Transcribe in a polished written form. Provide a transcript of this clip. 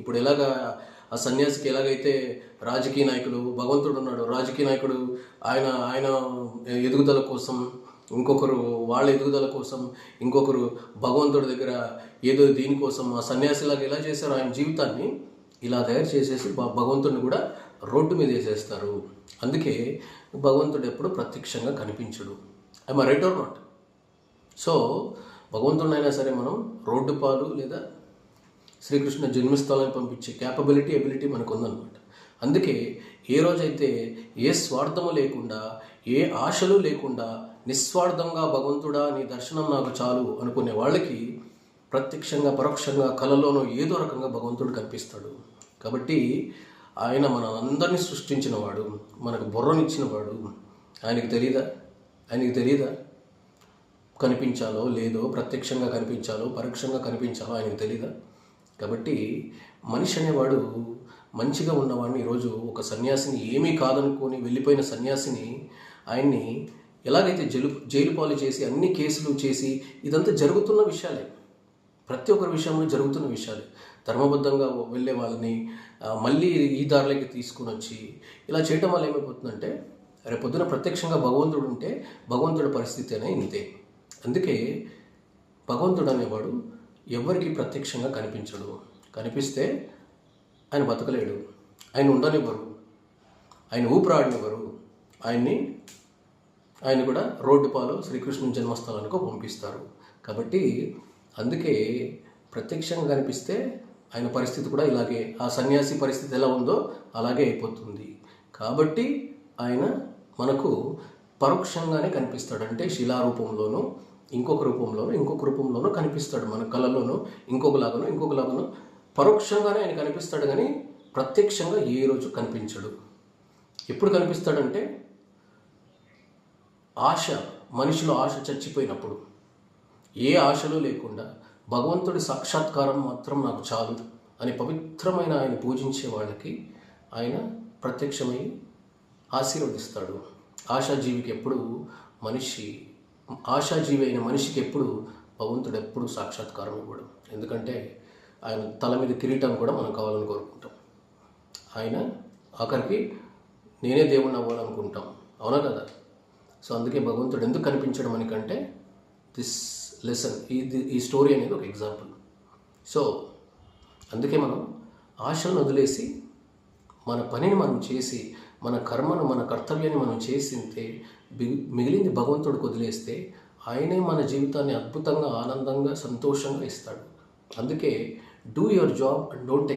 ఇప్పుడు ఎలాగా ఆ సన్యాసికి ఎలాగైతే రాజకీయ నాయకుడు, భగవంతుడు ఉన్నాడు, రాజకీయ నాయకుడు ఆయన ఆయన ఎదుగుదల కోసం, ఇంకొకరు వాళ్ళ ఎదుగుదల కోసం, ఇంకొకరు భగవంతుడి దగ్గర ఏదో దీనికోసం, ఆ సన్యాసిలాగా ఎలా చేశారు ఆయన జీవితాన్ని ఇలా తయారు చేసేసి భగవంతుడిని కూడా రోడ్డు మీద వేసేస్తారు. అందుకే భగవంతుడు ఎప్పుడు ప్రత్యక్షంగా కనిపించడు. I right or not? So భగవంతుడినైనా సరే మనం రోడ్డు పాలు లేదా శ్రీకృష్ణ జన్మస్థలాన్ని పంపించే ఎబిలిటీ మనకు ఉందన్నమాట. అందుకే ఏ రోజైతే ఏ స్వార్థము లేకుండా, ఏ ఆశలు లేకుండా, నిస్వార్థంగా భగవంతుడా నీ దర్శనం నాకు చాలు అనుకునే వాళ్ళకి ప్రత్యక్షంగా పరోక్షంగా కళలోనూ ఏదో రకంగా భగవంతుడు కనిపిస్తాడు. కాబట్టి ఆయన మన అందరినీ సృష్టించినవాడు, మనకు బుర్రనిచ్చినవాడు. ఆయనకి తెలియదా కనిపించాలో లేదో, ప్రత్యక్షంగా కనిపించాలో పరోక్షంగా కనిపించాలో ఆయనకు తెలీదా? కాబట్టి మనిషి అనేవాడు మంచిగా ఉన్నవాడిని ఈరోజు ఒక సన్యాసిని ఏమీ కాదనుకొని వెళ్ళిపోయిన సన్యాసిని ఆయన్ని ఎలాగైతే జైలు పాలు చేసి అన్ని కేసులు చేసి, ఇదంతా జరుగుతున్న విషయాలే, ప్రతి ఒక్కరి విషయంలో జరుగుతున్న విషయాలే. ధర్మబద్ధంగా వెళ్ళే వాళ్ళని మళ్ళీ ఈ దారిలోకి తీసుకుని వచ్చి ఇలా చేయటం వల్ల ఏమైపోతుందంటే రేపొద్దున ప్రత్యక్షంగా భగవంతుడు ఉంటే భగవంతుడి పరిస్థితి అనే ఇంతే. అందుకే భగవంతుడు అనేవాడు ఎవరికి ప్రత్యక్షంగా కనిపించడు. కనిపిస్తే ఆయన బతకలేడు, ఆయన ఉండనివ్వరు, ఆయన ఊపిరాడనివ్వరు, ఆయన కూడా రోడ్డు పాలు శ్రీకృష్ణుని జన్మస్థలానికి పంపిస్తారు. కాబట్టి అందుకే ప్రత్యక్షంగా కనిపిస్తే ఆయన పరిస్థితి కూడా ఇలాగే, ఆ సన్యాసి పరిస్థితి ఎలా ఉందో అలాగే అయిపోతుంది. కాబట్టి ఆయన మనకు పరోక్షంగానే కనిపిస్తాడు. అంటే శిలారూపంలోనూ, ఇంకొక రూపంలోనూ కనిపిస్తాడు. మన కళలోనూ ఇంకొకలాగానో పరోక్షంగానే ఆయన కనిపిస్తాడు, కానీ ప్రత్యక్షంగా ఏ రోజు కనిపించడు. ఎప్పుడు కనిపిస్తాడంటే మనిషిలో ఆశ చచ్చిపోయినప్పుడు, ఏ ఆశలు లేకుండా భగవంతుడి సాక్షాత్కారం మాత్రం నాకు చాలు అని పవిత్రమైన ఆయన పూజించే వాళ్ళకి ఆయన ప్రత్యక్షమై ఆశీర్వదిస్తాడు. ఆశాజీవి అయిన మనిషికి ఎప్పుడు భగవంతుడు ఎప్పుడు సాక్షాత్కారం ఇవ్వడు. ఎందుకంటే ఆయన తల మీద కిరీటం కూడా మనం కావాలని కోరుకుంటాం. ఆయన ఆఖరికి నేనే దేవుణ్ణి అవ్వాలనుకుంటాం, అవునా కదా? సో అందుకే భగవంతుడు ఎందుకు కనిపించడం అనికంటే దిస్ లెసన్, ఈ స్టోరీ అనేది ఒక ఎగ్జాంపుల్. సో అందుకే మనం ఆశలను వదిలేసి మన పనిని మనం చేసి, మన కర్మను, మన కర్తవ్యాన్ని మనం చేసింటే మిగిలింది భగవంతుడికి వదిలేస్తే ఆయనే మన జీవితాన్ని అద్భుతంగా, ఆనందంగా, సంతోషంగా ఇస్తాడు. అందుకే do your job and don't